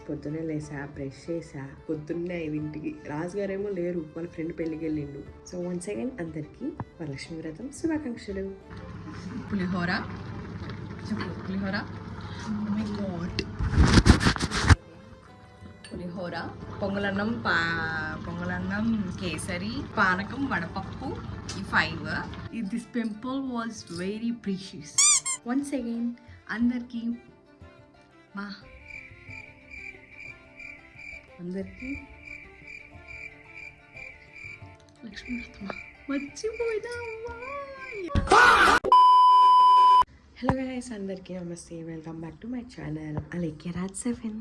పొద్దున్నే లేసా, బ్రష్ చేసా. పొద్దున్నే 5ంటికి రాజుగారేమో లేరు, వాళ్ళ ఫ్రెండ్ పెళ్ళికి వెళ్ళిండు. సో వన్స్ అగైన్ అందరికీ వరలక్ష్మి వ్రతం శుభాకాంక్షలు. పులిహోర పులిహోర పులిహోర, పొంగలన్నం, కేసరి, పానకం, వడపప్పు. ఈ 5. This temple was very precious. Once again అందరికీ లక్ష్మీ వ్రతమా మర్చిపోయినా. హలో గైస్, అందరికీ నమస్తే. Welcome back to my channel Alekhya Raj 7.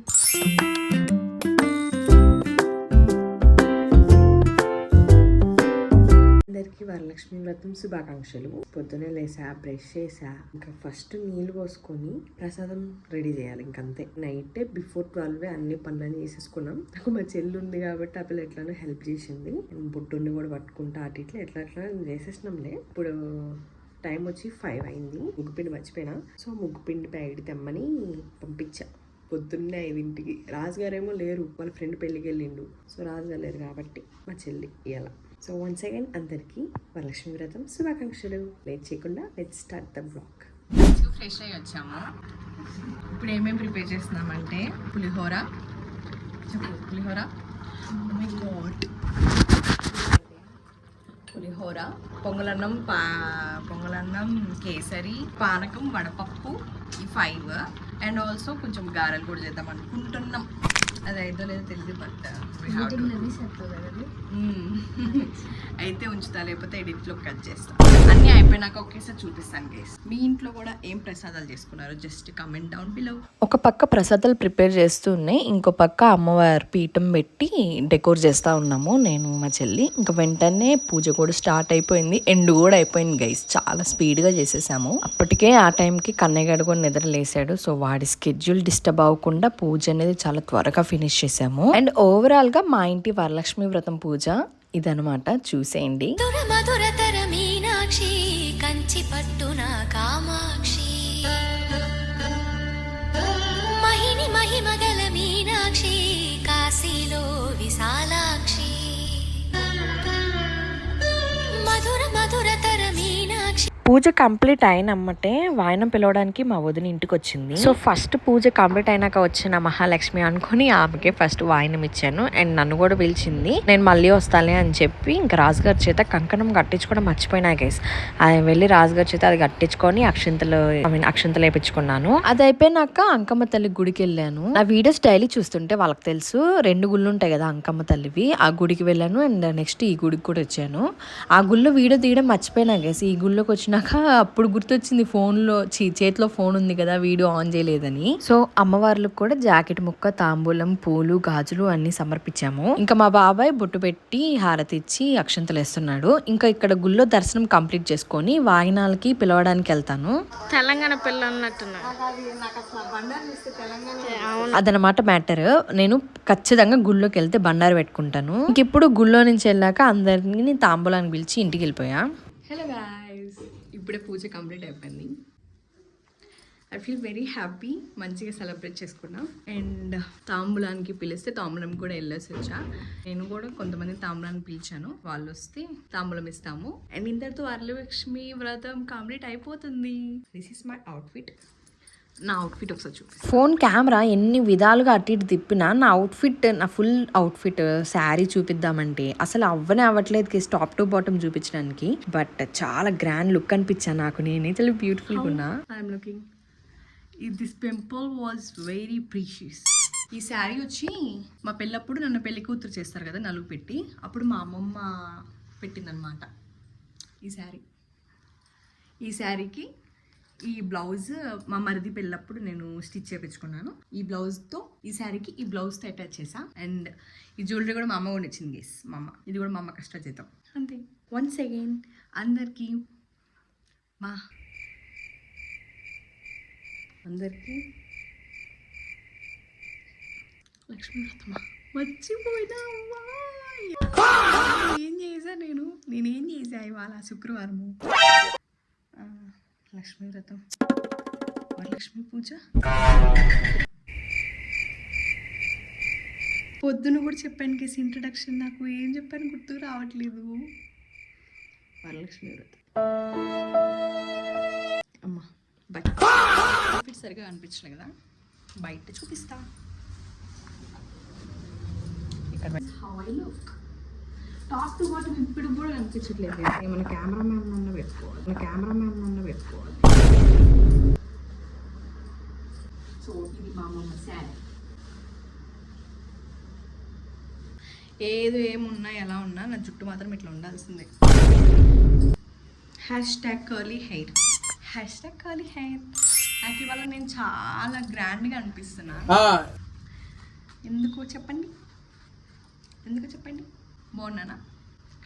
అందరికీ వరలక్ష్మి వ్రతం శుభాకాంక్షలు. పొద్దునే లేసా, బ్రష్ చేసా. ఇంకా ఫస్ట్ నీళ్ళు పోసుకొని ప్రసాదం రెడీ చేయాలి. ఇంకంతే. నైట్ బిఫోర్ 12 అన్ని పనులని చేసేసుకున్నాం. నాకు మా చెల్లి ఉంది కాబట్టి ఆ పిల్ల ఎట్లానో హెల్ప్ చేసింది. బొట్టుని కూడా పట్టుకుంటా అటు ఇట్లా ఎట్లా చేసేసినాంలే. ఇప్పుడు టైం వచ్చి 5 అయింది. ముగ్గుపిండి మర్చిపోయినా. సో ముగ్గుపిండి ప్యాకెట్ తెమ్మని పంపించా. పొద్దున్నే 5ంటికి రాజుగారేమో లేరు, వాళ్ళ ఫ్రెండ్ పెళ్ళికి వెళ్ళిండు. సో రాజుగారు లేరు కాబట్టి మా చెల్లి ఇవాళ. సో వన్స్ అగైన్ అందరికీ వరలక్ష్మి వ్రతం శుభాకాంక్షలు. లేట్ చేయకుండా let's start the blog. Fresh అయ్యి వచ్చాము. ఇప్పుడు ఏమేమి ప్రిపేర్ చేస్తున్నామంటే పులిహోర, పొంగలన్నం, కేసరి, పానకం, వడపప్పు. ఈ 5. అండ్ ఆల్సో కొంచెం గారెలు కూడా చేద్దాం అనుకుంటున్నాం. అది అయితే లేదో తెలియదు, బట్ అయితే ఉంచుతా, లేకపోతే ఎడిట్లో కట్ చేస్తాం. అన్నీ అయిపోయినాక ఒకేసారి చూపిస్తాను గైస్. మీ ఇంట్లో కూడా ఏం ప్రసాదాలు చేసుకున్నారో జస్ట్ కమెంట్ డౌన్ బిలో. ఒక పక్క ప్రసాదాలు ప్రిపేర్ చేస్తూ ఉన్నాయి, ఇంకో పక్క అమ్మవారి పీఠం పెట్టి డెకోర్ చేస్తూ ఉన్నాము నేను మా చెల్లి. ఇంకా వెంటనే పూజ కూడా స్టార్ట్ అయిపోయింది. ఎండ్ కూడా అయిపోయింది గైస్. చాలా స్పీడ్గా చేసేసాము. అప్పటికే ఆ టైంకి కన్నయ్యగాడు కూడా నిద్ర లేసాడు. సో వాడి స్కెడ్యూల్ డిస్టర్బ్ అవ్వకుండా పూజ అనేది చాలా త్వరగా ఫినిష్ చేసాము. అండ్ ఓవరాల్ గా మా ఇంటి వరలక్ష్మి వ్రతం పూజ ఇదనమాట. చూసేయండి. కంచి పట్టున కామాక్షి, మహిని మహిమగల మీనాక్షి, కాశీలో విశాలాక్షి, మధుర మధురతర మీనాక్షి. పూజ కంప్లీట్ అయినమ్మటే వాయనం పిలవడానికి మా వదిన ఇంటికి వచ్చింది. సో ఫస్ట్ పూజ కంప్లీట్ అయినాక వచ్చిన మహాలక్ష్మి అనుకుని ఆమెకే ఫస్ట్ వాయనం ఇచ్చాను. అండ్ నన్ను కూడా పిలిచింది. నేను మళ్ళీ వస్తాలే అని చెప్పి ఇంకా రాజుగారి చేత కంకణం కట్టించుకోవడం మర్చిపోయినా గైస్. అది వెళ్ళి రాజుగారి చేత అది కట్టించుకొని అక్షంతలు వేపించుకున్నాను. అది అయిపోయినాక అంకమ్మ తల్లి గుడికి వెళ్ళాను. నా వీడియోస్ డైలీ చూస్తుంటే వాళ్ళకి తెలుసు 2 గుళ్ళు ఉంటాయి కదా అంకమ్మ తల్లివి. ఆ గుడికి వెళ్ళాను. అండ్ నెక్స్ట్ ఈ గుడికి కూడా వచ్చాను. ఆ గుళ్ళో వీడియో తీయడం మర్చిపోయినా గైస్. ఈ గుళ్ళోకి వచ్చిన అప్పుడు గుర్తొచ్చింది, చేతిలో ఫోన్ ఉంది కదా, వీడియో ఆన్ చేయలేదని. సో అమ్మవార్లకు కూడా జాకెట్ ముక్క, తాంబూలం, పూలు, గాజులు అన్ని సమర్పించాము. ఇంకా మా బాబాయ్ బొట్టు పెట్టి హారతి ఇచ్చి అక్షంతలు వేస్తున్నాడు. ఇంకా ఇక్కడ గుళ్ళో దర్శనం కంప్లీట్ చేసుకొని వాయినాలకి పిలవడానికి వెళ్తాను. తెలంగాణ పిల్ల అన్నట్టున్నా అదనమాట మ్యాటర్. నేను ఖచ్చితంగా గుళ్ళోకి వెళ్తే బండారు పెట్టుకుంటాను. ఇంక ఇప్పుడు గుళ్ళో నుంచి వెళ్ళాక అందరినీ తాంబూలానికి పిలిచి ఇంటికి వెళ్ళిపోయా. హలో గాయ్స్, ఇప్పుడే పూజ కంప్లీట్ అయిపోయింది. I feel very happy. మంచిగా సెలబ్రేట్ చేసుకున్నాం. అండ్ తాంబూలానికి పిలిస్తే తాంబూలం కూడా వెళ్ళేసి వచ్చా. నేను కూడా కొంతమంది తాంబూలాన్ని పిలిచాను, వాళ్ళు వస్తే తాంబూలం ఇస్తాము. అండ్ ఇంతటితో వరలక్ష్మి వ్రతం కంప్లీట్ అయిపోతుంది. This is my outfit. నా అవుట్ఫిట్ ఒకసారి చూపిస్తాను. ఫోన్ కెమెరా ఎన్ని విధాలుగా అటు ఇటు తిప్పినా నా అవుట్ఫిట్, నా ఫుల్ అవుట్ఫిట్ శారీ చూపిద్దామంటే అసలు అవ్వట్లేదు టాప్ టు బాటమ్ చూపించడానికి. బట్ చాలా గ్రాండ్ లుక్ అనిపించాను నాకు. నేనే చాలా బ్యూటిఫుల్గా ఉన్నా. I'm looking. This temple was very precious. ఈ శారీ వచ్చి మా పెళ్ళప్పుడు నన్ను పెళ్లి కూతురు చేస్తారు కదా నలుగు పెట్టి, అప్పుడు మా అమ్మమ్మ పెట్టిందనమాట ఈ శారీకి ఈ బ్లౌజ్ మా మరిది పెళ్ళప్పుడు నేను స్టిచ్ చేయించుకున్నాను. ఈ బ్లౌజ్తో ఈ శారీకి ఈ బ్లౌజ్తో అటాచ్ చేసా. అండ్ ఈ జ్యువెలరీ కూడా మా అమ్మ కూడా ఇచ్చింది గేస్. మా అమ్మ ఇది కూడా మా అమ్మ కష్టజీతం అంతే. వన్స్ అగైన్ అందరికీ లక్ష్మీ వ్రతమా మర్చిపోయినా. ఏం చేసా నేనేం చేసా ఇవాళ శుక్రవారము. లక్ష్మీ వ్రతం, వరలక్ష్మి పూజ. పొద్దున కూడా చెప్పాను కేసు ఇంట్రడక్షన్, నాకు ఏం చెప్పాను గుర్తుకు రావట్లేదు. వరలక్ష్మి వ్రతం అమ్మా బయట సరిగా అనిపించలే కదా, బయట చూపిస్తా. ఇక్కడ how I look, top to bottom ఇప్పుడు కూడా కనిపించట్లేదు. ఏమైనా కెమెరామ్యాన్ అన్న పెట్టుకోవాలి. సో ఇది మా అమ్మమ్మ శారీ. ఏమున్నా ఎలా ఉన్నా నా జుట్టు మాత్రం ఇట్లా ఉండాల్సిందే. #curly hair. #curly hair. నాకు ఇవాళ నేను చాలా గ్రాండ్గా అనిపిస్తున్నా. ఎందుకో చెప్పండి బాగున్నానా?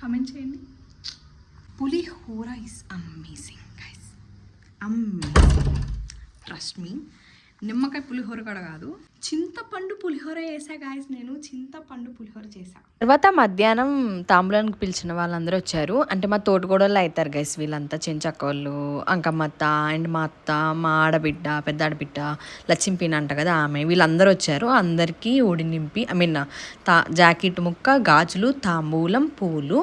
కామెంట్ చేయండి. Pulihora is amazing guys, amazing. Trust me, నిమ్మకాయ పులిహోర కూడా కాదు, చింతపండు పులిహోర చేసా గాయస్. నేను చింతపండు పులిహోర చేసా. తర్వాత మధ్యాహ్నం తాంబూలానికి పిలిచిన వాళ్ళందరూ వచ్చారు. అంటే మా తోటగూడలు అవుతారు గైస్ వీళ్ళంతా, చెంచక్క వాళ్ళు, అంకమ్మత్త అండ్ మా అత్త, మా ఆడబిడ్డ, పెద్ద ఆడబిడ్డ, లక్ష్మీపీన అంట కదా ఆమె, వీళ్ళందరూ వచ్చారు. అందరికీ ఒడి నింపి జాకెట్ ముక్క, గాజులు, తాంబూలం, పూలు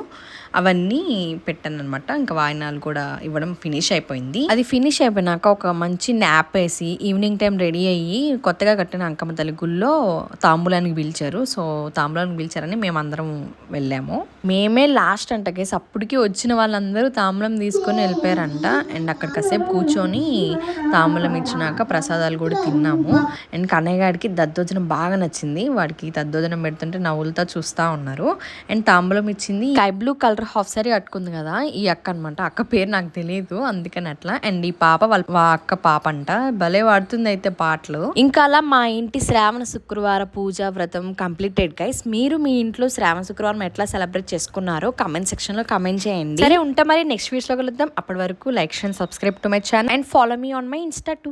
అవన్నీ పెట్టాను అనమాట. ఇంకా వాయినాలు కూడా ఇవ్వడం ఫినిష్ అయిపోయింది. అది ఫినిష్ అయిపోయినాక ఒక మంచి న్యాప్ వేసి ఈవినింగ్ టైం రెడీ అయ్యి కొత్తగా కట్టిన అంకమ్మ తల్లి గుళ్ళో తాంబూలానికి పిలిచారు. సో తాంబూలానికి పిలిచారని మేమందరం వెళ్ళాము. మేమే లాస్ట్ అంట కేసు, అప్పటికి వచ్చిన వాళ్ళందరూ తాంబూలం తీసుకొని వెళ్ళిపోయారంట. అండ్ అక్కడ కాసేపు కూర్చొని తాంబూలం ఇచ్చినాక ప్రసాదాలు కూడా తిన్నాము. అండ్ కన్నయ్య గారికి దద్దోజనం బాగా నచ్చింది. వాడికి దద్దోజనం పెడుతుంటే నవ్వులతో చూస్తూ ఉన్నారు. అండ్ తాంబూలం ఇచ్చింది sky blue colour half sorry కట్టుకుంది కదా ఈ అక్క అనమాట. అక్క పేరు నాకు తెలియదు అందుకని అట్లా. అండ్ ఈ పాప వాళ్ళ అక్క పాప అంట, భలే వాడుతుంది అయితే పాటలు. ఇంకా అలా మా ఇంటి శ్రావణ శుక్రవార పూజ వ్రతం కంప్లీటెడ్ గైస్. మీరు మీ ఇంట్లో శ్రావణ శుక్రవారం ఎట్లా సెలబ్రేట్ చేసుకున్నారో కమెంట్ సెక్షన్ లో కమెంట్ చేయండి. సరే ఉంటా మరి, నెక్స్ట్ వీడియోస్ లో కలుద్దాం. అప్పటి వరకు like and subscribe to my channel and follow me on my Insta two.